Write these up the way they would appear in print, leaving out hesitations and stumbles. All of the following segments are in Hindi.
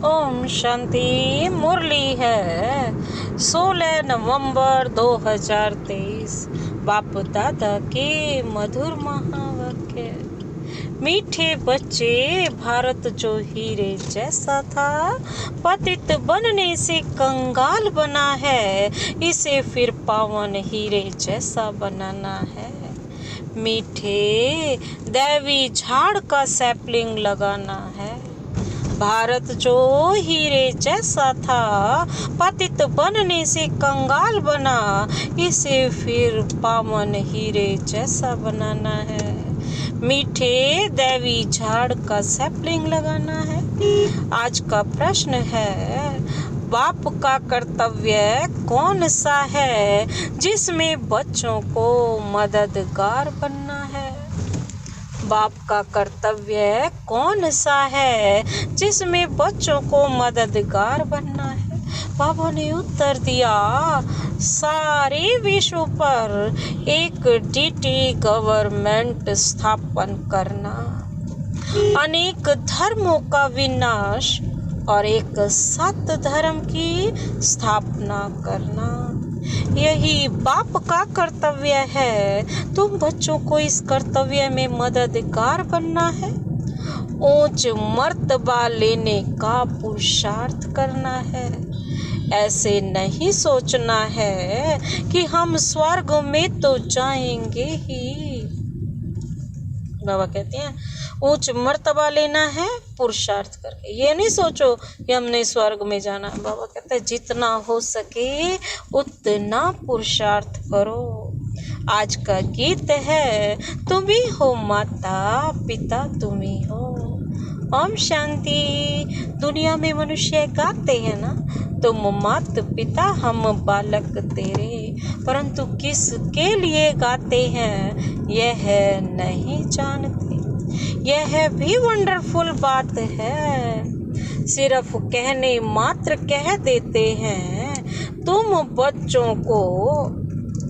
ओम शांति। मुरली है 16 नवंबर 2023। बाप दादा के मधुर महावाक्य। मीठे बच्चे, भारत जो हीरे जैसा था पतित बनने से कंगाल बना है, इसे फिर पावन हीरे जैसा बनाना है। मीठे दैवी झाड़ का सैपलिंग लगाना है। भारत जो हीरे जैसा था पतित बनने से कंगाल बना, इसे फिर पावन हीरे जैसा बनाना है। मीठे दैवी झाड़ का सैपलिंग लगाना है। आज का प्रश्न है, बाप का कर्तव्य कौन सा है जिसमें बच्चों को मददगार बनना है? बाप का कर्तव्य कौन सा है जिसमें बच्चों को मददगार बनना है? बाबा ने उत्तर दिया, सारे विश्व पर एक डीटी गवर्नमेंट स्थापन करना, अनेक धर्मों का विनाश और एक सत्य धर्म की स्थापना करना। यही बाप का कर्तव्य है। तुम बच्चों को इस कर्तव्य में मददगार बनना है। ऊंच मर्तबा लेने का पुरुषार्थ करना है। ऐसे नहीं सोचना है कि हम स्वर्ग में तो जाएंगे ही। बाबा कहते हैं ऊंच मर्तबा लेना है पुरुषार्थ करके। ये नहीं सोचो कि हमने स्वर्ग में जाना है। बाबा कहते हैं जितना हो सके उतना पुरुषार्थ करो। आज का गीत है, तुम ही हो माता पिता तुम ही हो। ओम शांति। दुनिया में मनुष्य गाते हैं ना, तुम मात पिता हम बालक तेरे, परंतु किसके लिए गाते हैं यह नहीं जानते। यह भी वंडरफुल बात है। सिर्फ कहने मात्र कह देते हैं। तुम बच्चों को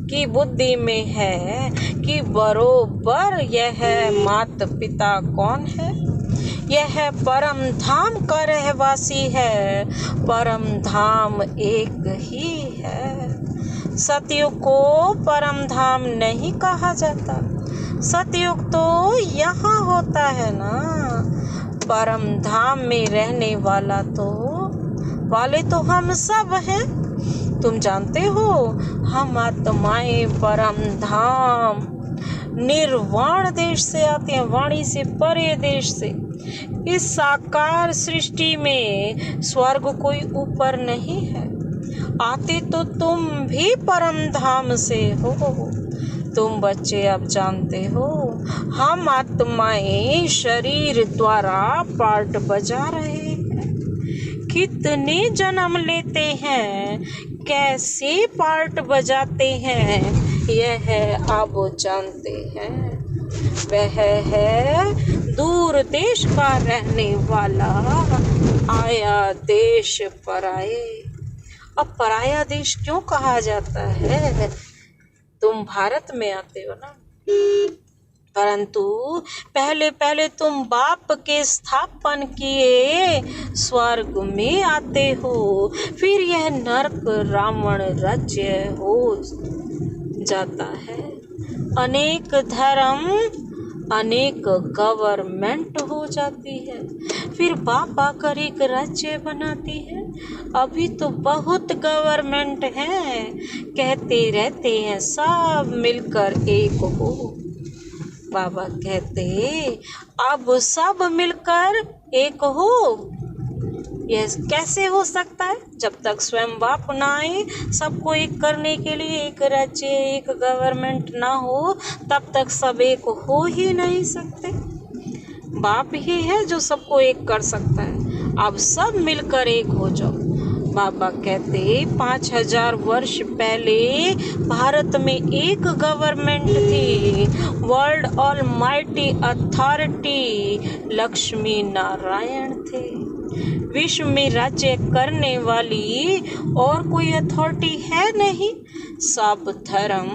की बुद्धि में है कि बरोबर यह मात पिता कौन है। यह परम धाम का रहवासी है। परम धाम एक ही है। सतयुग को परम धाम नहीं कहा जाता। सतयुग तो यहाँ होता है ना। परम धाम में रहने वाले तो हम सब हैं। तुम जानते हो, हम आत्माएं परम धाम निर्वाण देश से आते हैं, वाणी से परे देश से। इस साकार सृष्टि में स्वर्ग कोई ऊपर नहीं है। आते तो तुम भी परम धाम से हो। तुम बच्चे अब जानते हो, हम आत्माएं शरीर द्वारा पार्ट बजा रहे हैं। कितने जन्म लेते हैं, कैसे पार्ट बजाते हैं, यह अब जानते हैं। वह है दूर देश का रहने वाला, आया देश पराए। अब पराया देश क्यों कहा जाता है? तुम भारत में आते हो ना, परंतु पहले तुम बाप के स्थापन किए स्वर्ग में आते हो। फिर यह नरक रावण राज्य हो जाता है। अनेक धर्म, अनेक गवर्नमेंट हो जाती है। फिर बाप आकर एक राज्य बनाती है। अभी तो बहुत गवर्नमेंट हैं, कहते रहते हैं सब मिलकर एक हो। बाबा कहते अब सब मिलकर एक हो। यह कैसे हो सकता है? जब तक स्वयं बाप ना आए, सबको एक करने के लिए एक राज्य, एक गवर्नमेंट ना हो, तब तक सब एक हो ही नहीं सकते। बाप ही है जो सबको एक कर सकता है। अब सब मिलकर एक हो जाओ। बाबा कहते 5000 वर्ष पहले भारत में एक गवर्नमेंट थी। World almighty authority Lakshmi Narayan थे। विश्व में राज्य करने वाली और कोई अथॉरिटी है नहीं। सब धर्म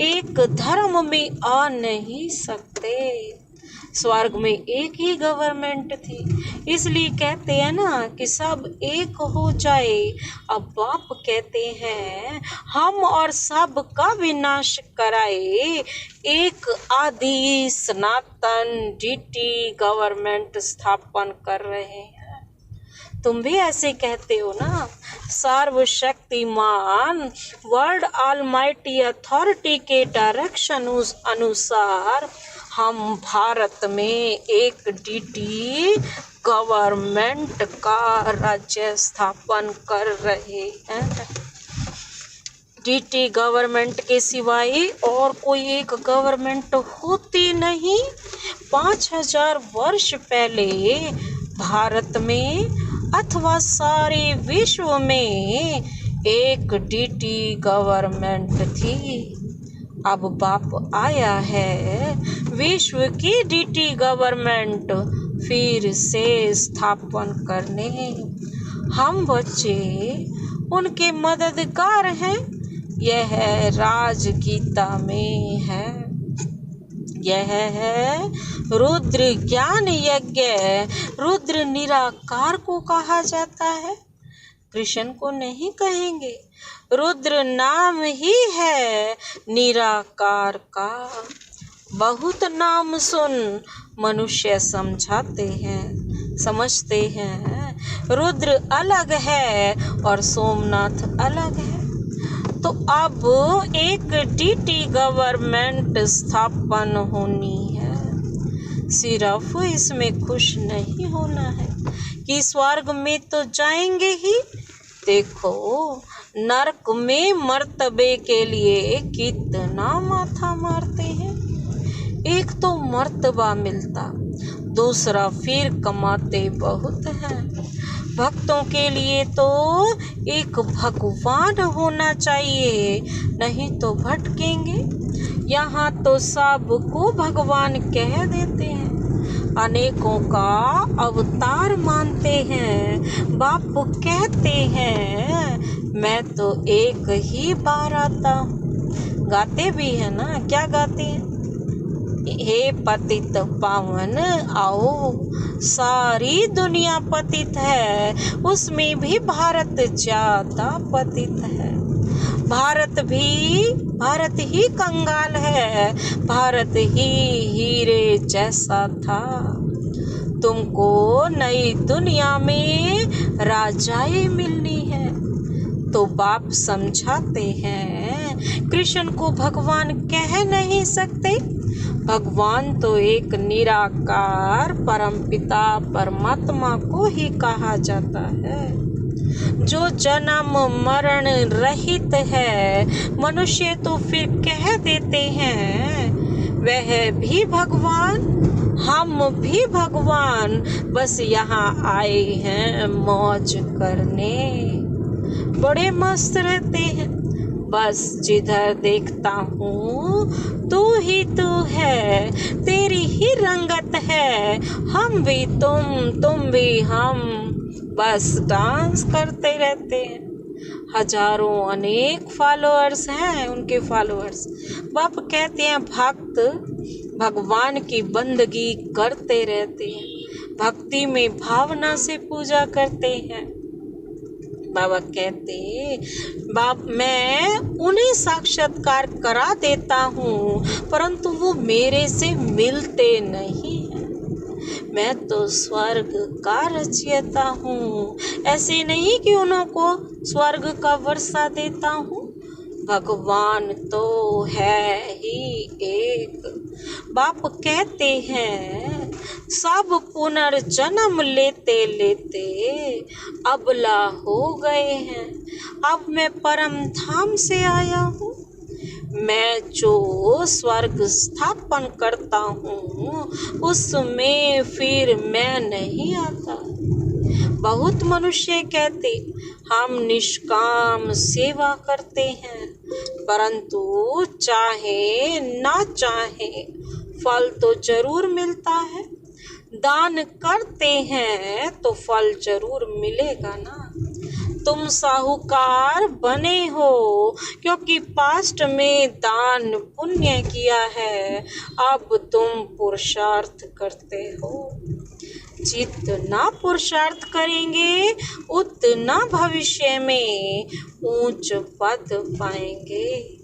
एक धर्म में आ नहीं सकते। स्वर्ग में एक ही गवर्नमेंट थी। इसलिए कहते हैं ना कि सब एक हो जाए। अब बाप कहते हैं हम और सब का विनाश कराए, एक आदि सनातन डीटी गवर्नमेंट स्थापन कर रहे हैं। तुम भी ऐसे कहते हो ना। सर्वशक्तिमान वर्ल्ड ऑलमाइटी अथॉरिटी के डायरेक्शन अनुसार हम भारत में एक डीटी गवर्नमेंट का राज्य स्थापन कर रहे हैं। डीटी गवर्नमेंट के सिवाय और कोई एक गवर्नमेंट होती नहीं। 5000 वर्ष पहले भारत में अथवा सारे विश्व में एक डीटी गवर्नमेंट थी। अब बाप आया है विश्व की डीटी गवर्नमेंट फिर से स्थापन करने। हम बच्चे उनके मददगार हैं। यह राजगीता में है। यह है रुद्र ज्ञान यज्ञ। रुद्र निराकार को कहा जाता है, कृष्ण को नहीं कहेंगे। रुद्र नाम ही है निराकार का। बहुत नाम सुन मनुष्य समझते हैं रुद्र अलग है और सोमनाथ अलग है। तो अब एक डीटी गवर्नमेंट स्थापन होनी है। सिर्फ इसमें खुश नहीं होना है कि स्वर्ग में तो जाएंगे ही। देखो नरक में मर्तबे के लिए कितना माथा मारते हैं। एक तो मर्तबा मिलता, दूसरा फिर कमाते बहुत हैं। भक्तों के लिए तो एक भगवान होना चाहिए, नहीं तो भटकेंगे। यहाँ तो सबको भगवान कह देते हैं, अनेकों का अवतार मानते हैं। बाप कहते हैं मैं तो एक ही बार आता हूँ। गाते भी है ना, क्या गाते हैं? हे पतित पावन आओ, सारी दुनिया पतित है, उसमें भी भारत ज्यादा पतित है। भारत ही कंगाल है, भारत ही हीरे जैसा था। तुमको नई दुनिया में राजाई मिलनी है। तो बाप समझाते हैं कृष्ण को भगवान कह नहीं सकते। भगवान तो एक निराकार परमपिता परमात्मा को ही कहा जाता है, जो जन्म मरण रहित है। मनुष्य तो फिर कह देते हैं वह भी भगवान, हम भी भगवान, बस यहाँ आए हैं मौज करने। बड़े मस्त रहते हैं, बस जिधर देखता हूँ तू ही तू है, तेरी ही रंगत है। हम भी तुम भी हम, बस डांस करते रहते हैं। हजारों अनेक फॉलोअर्स हैं उनके फॉलोअर्स। बाप कहते हैं भक्त भगवान की बंदगी करते रहते हैं, भक्ति में भावना से पूजा करते हैं। बाबा कहते बाप मैं उन्हें साक्षात्कार करा देता हूँ, परंतु वो मेरे से मिलते नहीं हैं। मैं तो स्वर्ग का रचयिता हूँ, ऐसे नहीं कि उनको स्वर्ग का वर्षा देता हूँ। भगवान तो है ही एक। बाप कहते हैं सब पुनर्जन्म लेते लेते अबला हो गए हैं। अब मैं परम धाम से आया हूँ। मैं जो स्वर्ग स्थापन करता हूँ उसमें फिर मैं नहीं आता। बहुत मनुष्य कहते हम निष्काम सेवा करते हैं, परंतु चाहे ना चाहे फल तो जरूर मिलता है। दान करते हैं तो फल जरूर मिलेगा ना। तुम साहूकार बने हो, क्योंकि पास्ट में दान पुण्य किया है, अब तुम पुरुषार्थ करते हो। जितना पुरुषार्थ करेंगे उतना भविष्य में ऊंच पद पाएंगे।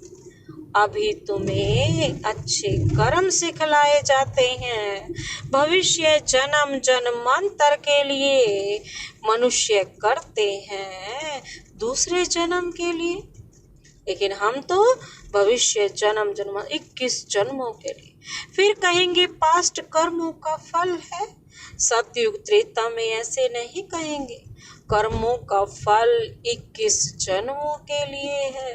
अभी तुम्हें अच्छे कर्म सिखलाए जाते हैं, भविष्य जन्म जन्मांतर के लिए मनुष्य करते हैं दूसरे जन्म के लिए, लेकिन हम तो भविष्य जन्म 21 जन्मों के लिए। फिर कहेंगे पास्ट कर्मों का फल है। सतयुग त्रेता में ऐसे नहीं कहेंगे, कर्मों का फल 21 जन्मों के लिए है।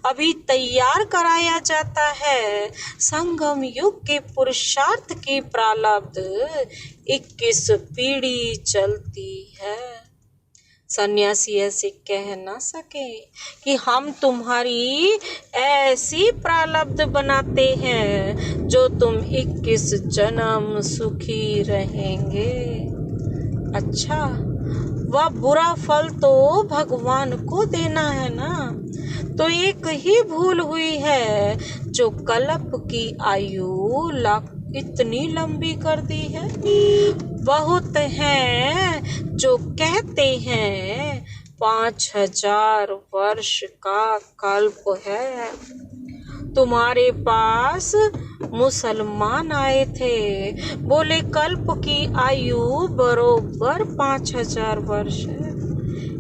अभी तैयार कराया जाता है संगम युग के पुरुषार्थ की प्रारब्ध 21 पीढ़ी चलती है। सन्यासी ऐसे कह ना सके कि हम तुम्हारी ऐसी प्रारब्ध बनाते हैं जो तुम 21 जन्म सुखी रहेंगे। अच्छा, वह बुरा फल तो भगवान को देना है ना। तो एक ही भूल हुई है जो कल्प की आयु इतनी लंबी कर दी है। बहुत हैं जो कहते हैं 5000 वर्ष का कल्प है। तुम्हारे पास मुसलमान आए थे, बोले कल्प की आयु बरोबर 5000 वर्ष है।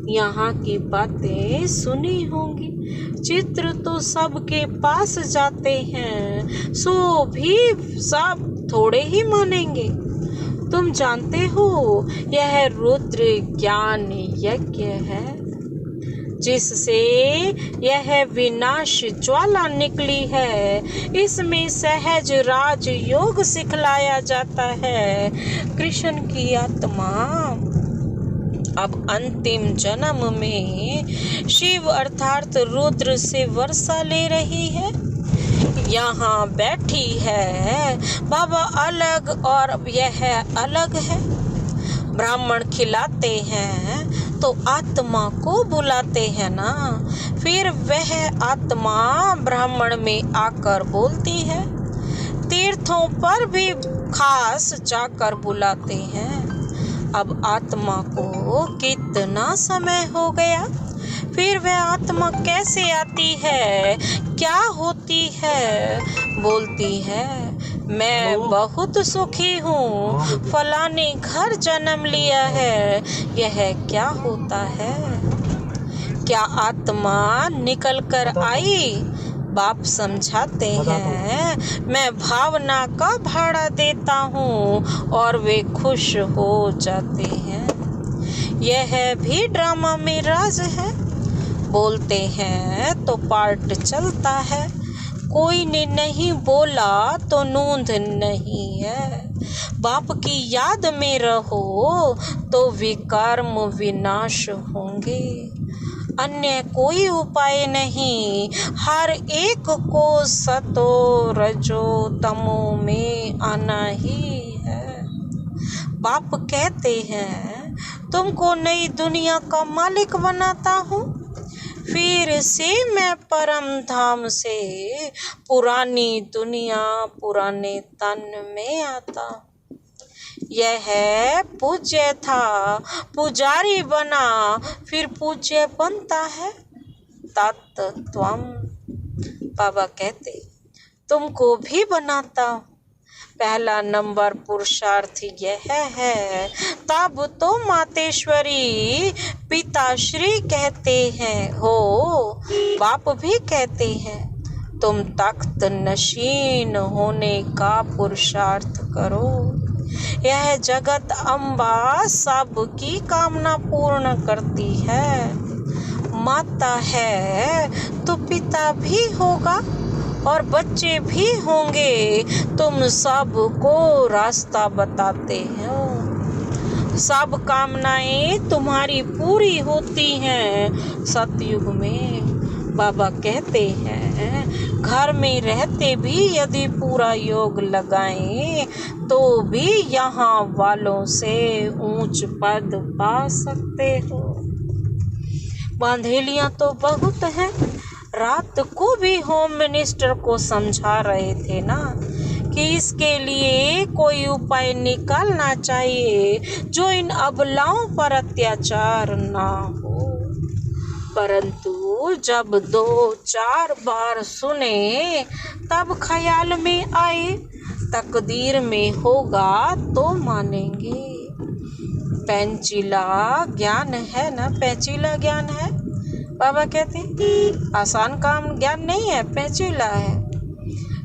यहाँ की बातें सुनी होंगी, चित्र तो सबके पास जाते हैं, सो भी सब थोड़े ही मानेंगे। तुम जानते हो यह रुद्र ज्ञान यज्ञ है, जिससे यह विनाश ज्वाला निकली है। इसमें सहज राज योग सिखलाया जाता है। कृष्ण की आत्मा अब अंतिम जन्म में शिव अर्थात रुद्र से वर्षा ले रही है। यहाँ बैठी है, बाबा अलग और यह अलग है। ब्राह्मण खिलाते हैं तो आत्मा को बुलाते हैं ना, फिर वह आत्मा ब्राह्मण में आकर बोलती है। तीर्थों पर भी खास जाकर बुलाते हैं। अब आत्मा को कितना समय हो गया, फिर वह आत्मा कैसे आती है, क्या होती है? बोलती है मैं बहुत सुखी हूँ, फलाने घर जन्म लिया है। यह क्या होता है? क्या आत्मा निकल कर आई? बाप समझाते हैं मैं भावना का भाड़ा देता हूँ और वे खुश हो जाते हैं। यह भी ड्रामा में राज है। बोलते हैं तो पार्ट चलता है, कोई ने नहीं बोला तो नूंद नहीं है। बाप की याद में रहो तो विकर्म विनाश होंगे, अन्य कोई उपाय नहीं। हर एक को सतो रजो तमो में आना ही है। बाप कहते हैं तुमको नई दुनिया का मालिक बनाता हूँ, फिर से मैं परम धाम से पुरानी दुनिया पुराने तन में आता। यह पूज्य था, पुजारी बना, फिर पूज्य बनता है। तत्त्वम बाबा कहते तुमको भी बनाता हूँ। पहला नंबर पुरुषार्थ यह है। तब तो मातेश्वरी पिताश्री कहते हैं हो, बाप भी कहते हैं तुम तख्त नशीन होने का पुरुषार्थ करो। यह जगत अम्बा सबकी कामना पूर्ण करती है। माता है तो पिता भी होगा और बच्चे भी होंगे। तुम सबको रास्ता बताते हो, सब कामनाएं तुम्हारी पूरी होती हैं। सतयुग में बाबा कहते हैं घर में रहते भी यदि पूरा योग लगाएं तो भी यहाँ वालों से ऊंच पद पा सकते हो। बांधेलियां तो बहुत हैं। रात को भी होम मिनिस्टर को समझा रहे थे ना कि इसके लिए कोई उपाय निकालना चाहिए जो इन अबलाओं पर अत्याचार ना हो। परंतु जब 2-4 बार सुने तब ख्याल में आए तकदीर में होगा तो मानेंगे। पेंचिला ज्ञान है ना, पेंचिला ज्ञान है। बाबा कहते आसान काम ज्ञान नहीं है, पेंचिला है।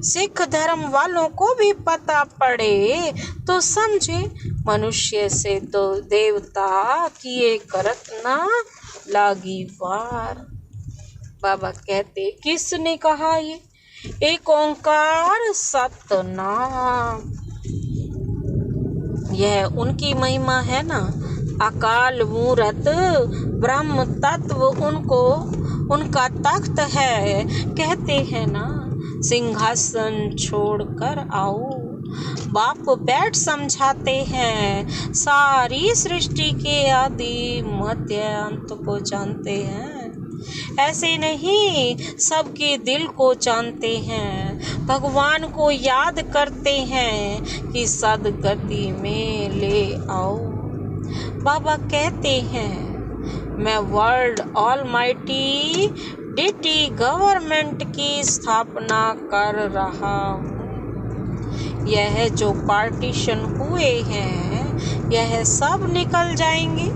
सिख धर्म वालों को भी पता पड़े तो समझे, मनुष्य से तो देवता किए करत ना लागी वार। बाबा कहते किसने कहा ये? एक ओंकार सतनाम, यह उनकी महिमा है ना। अकाल मूरत ब्रह्म तत्व उनका तख्त है। कहते हैं ना सिंहासन छोड़कर आओ, बाप बैठ समझाते हैं। सारी सृष्टि के आदि मध्य अंत को जानते हैं। ऐसे नहीं सबके दिल को जानते हैं। भगवान को याद करते हैं कि सदगति में ले आओ। बाबा कहते हैं मैं वर्ल्ड ऑलमाइटी डिटी गवर्नमेंट की स्थापना कर रहा हूँ। यह जो पार्टीशन हुए हैं यह सब निकल जाएंगे।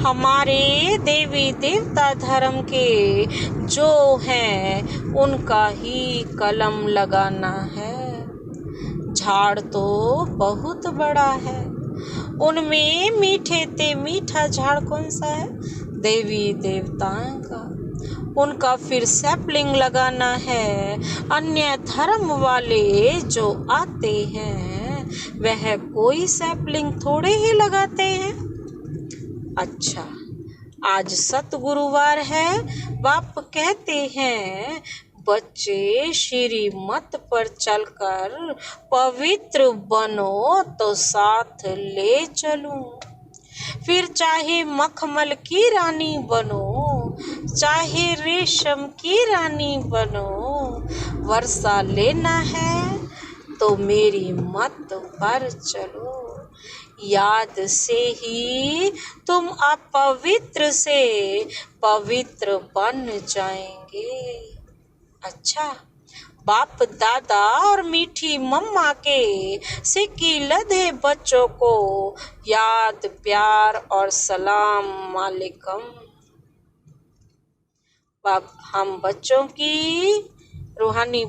हमारे देवी देवता धर्म के जो हैं उनका ही कलम लगाना है। झाड़ तो बहुत बड़ा है, उनमें मीठे ते मीठा झाड़ कौन सा है? देवी देवताओं का। उनका फिर सैपलिंग लगाना है। अन्य धर्म वाले जो आते हैं वह कोई सैपलिंग थोड़े ही लगाते हैं। अच्छा, आज सतगुरुवार है। बाप कहते हैं बच्चे श्रीमत पर चलकर पवित्र बनो तो साथ ले चलूं। फिर चाहे मखमल की रानी बनो, चाहे रेशम की रानी बनो, वर्षा लेना है तो मेरी मत पर चलो। याद से ही तुम अपवित्र से पवित्र बन जाएंगे। अच्छा, बाप दादा और मीठी मम्मा के सिक्की लदे बच्चों को याद प्यार और सलाम वालेकुम। बाप हम बच्चों की रूहानी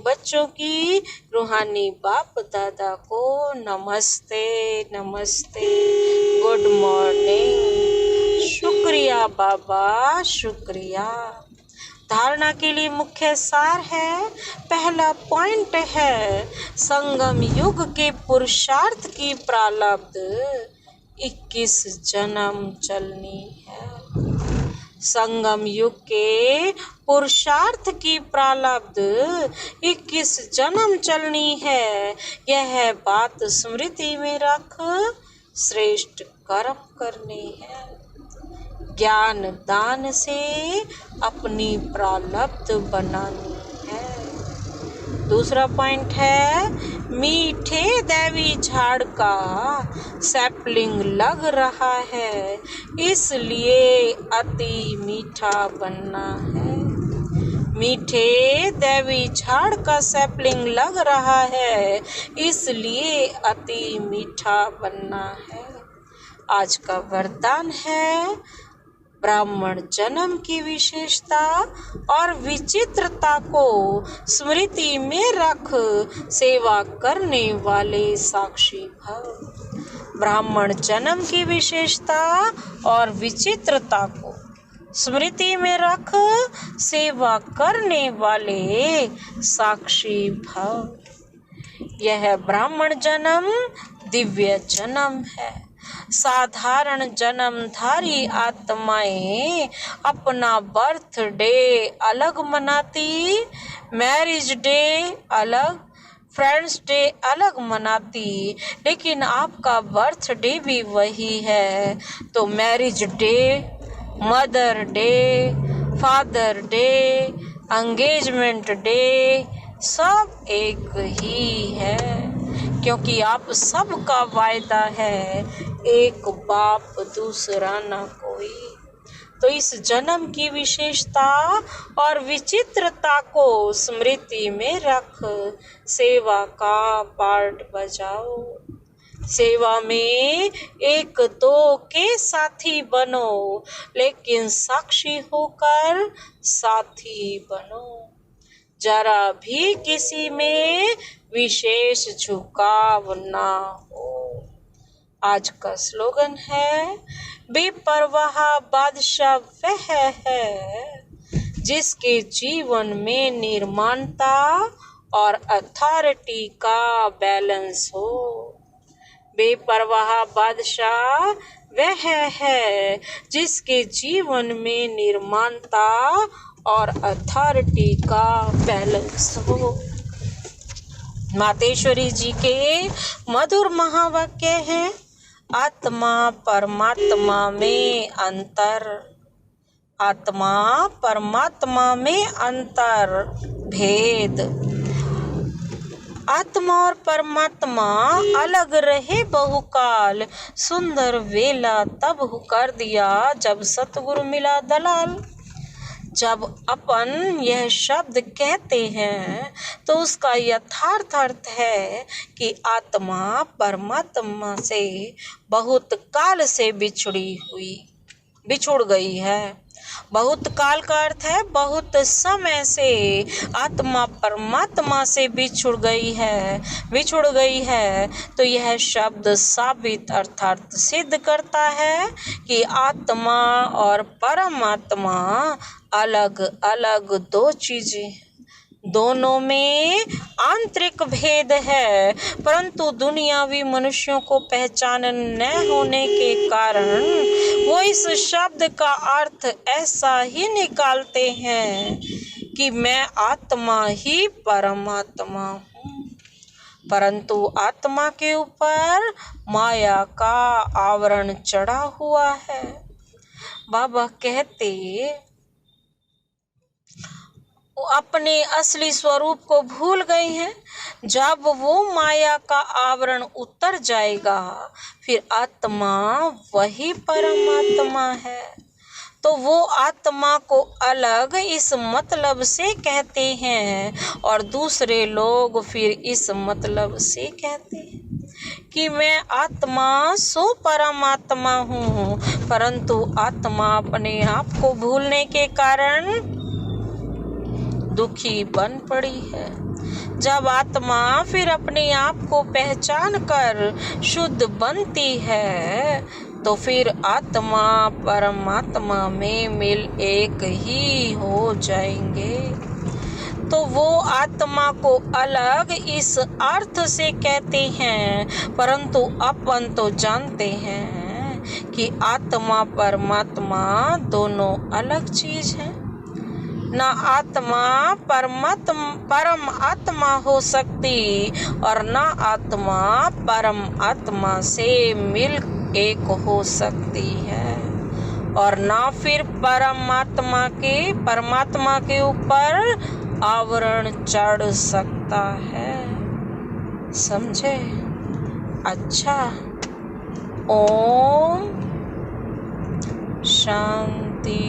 बाप दादा को नमस्ते नमस्ते, गुड मॉर्निंग। शुक्रिया बाबा, शुक्रिया। धारणा के लिए मुख्य सार है। पहला पॉइंट है संगम युग के पुरुषार्थ की प्रारब्ध 21 जन्म चलनी है। संगम युग के पुरुषार्थ की प्रारब्ध 21 जन्म चलनी है। यह बात स्मृति में रख श्रेष्ठ कर्म करने हैं। ज्ञान दान से अपनी प्रारब्ध बनानी है। दूसरा पॉइंट है मीठे दैवी झाड़ का सैपलिंग लग रहा है, इसलिए अति मीठा बनना है। मीठे दैवी झाड़ का सैपलिंग लग रहा है, इसलिए अति मीठा बनना है। आज का वरदान है ब्राह्मण जन्म की विशेषता और विचित्रता को स्मृति में रख सेवा करने वाले साक्षी भव। ब्राह्मण जन्म की विशेषता और विचित्रता को स्मृति में रख सेवा करने वाले साक्षी भव। यह ब्राह्मण जन्म दिव्य जन्म है। साधारण जन्मधारी आत्माएं अपना बर्थडे अलग मनाती, मैरिज डे अलग, फ्रेंड्स डे अलग मनाती, लेकिन आपका बर्थडे भी वही है। तो marriage day, mother day, father day, engagement day सब एक ही है, क्योंकि आप सबका वायदा है, एक बाप दूसरा न कोई। तो इस जन्म की विशेषता और विचित्रता को स्मृति में रख सेवा का पार्ट बजाओ। सेवा में एक दो के साथी बनो, लेकिन साक्षी होकर साथी बनो। जरा भी किसी में विशेष झुकाव ना हो। आज का स्लोगन है, बेपरवाह बादशाह वह है जिसके जीवन में निर्माणता और अथॉरिटी का बैलेंस हो। बेपरवाह बादशाह वह है जिसके जीवन में निर्माणता और अथॉरिटी का बैलेंस हो। मातेश्वरी जी के मधुर महावाक्य हैं, आत्मा परमात्मा में अंतर, आत्मा परमात्मा में अंतर भेद। आत्मा और परमात्मा अलग रहे बहुकाल, सुंदर वेला तब कर दिया जब सतगुरु मिला दलाल। जब अपन यह शब्द कहते हैं तो उसका यथार्थ अर्थ है कि आत्मा परमात्मा से बहुत काल से बिछुड़ गई है। बहुत काल का अर्थ है बहुत समय से आत्मा परमात्मा से बिछुड़ गई है। तो यह शब्द साबित अर्थात सिद्ध करता है कि आत्मा और परमात्मा अलग अलग दो चीजें, दोनों में आंतरिक भेद है, परंतु दुनियावी मनुष्यों को पहचान न होने के कारण वो इस शब्द का अर्थ ऐसा ही निकालते हैं कि मैं आत्मा ही परमात्मा हूँ, परंतु आत्मा के ऊपर माया का आवरण चढ़ा हुआ है। बाबा कहते अपने असली स्वरूप को भूल गए हैं। जब वो माया का आवरण उतर जाएगा फिर आत्मा वही परमात्मा है। तो वो आत्मा को अलग इस मतलब से कहते हैं और दूसरे लोग फिर इस मतलब से कहते हैं कि मैं आत्मा सो परमात्मा हूँ, परंतु आत्मा अपने आप को भूलने के कारण दुखी बन पड़ी है। जब आत्मा फिर अपने आप को पहचान कर शुद्ध बनती है तो फिर आत्मा परमात्मा में मिल एक ही हो जाएंगे। तो वो आत्मा को अलग इस अर्थ से कहते हैं, परंतु अपन तो जानते हैं कि आत्मा परमात्मा दोनों अलग चीज है। ना आत्मा परम आत्मा हो सकती और ना आत्मा परम आत्मा से मिल एक हो सकती है, और ना फिर परमात्मा के ऊपर आवरण चढ़ सकता है। समझे? अच्छा, ओम शांति।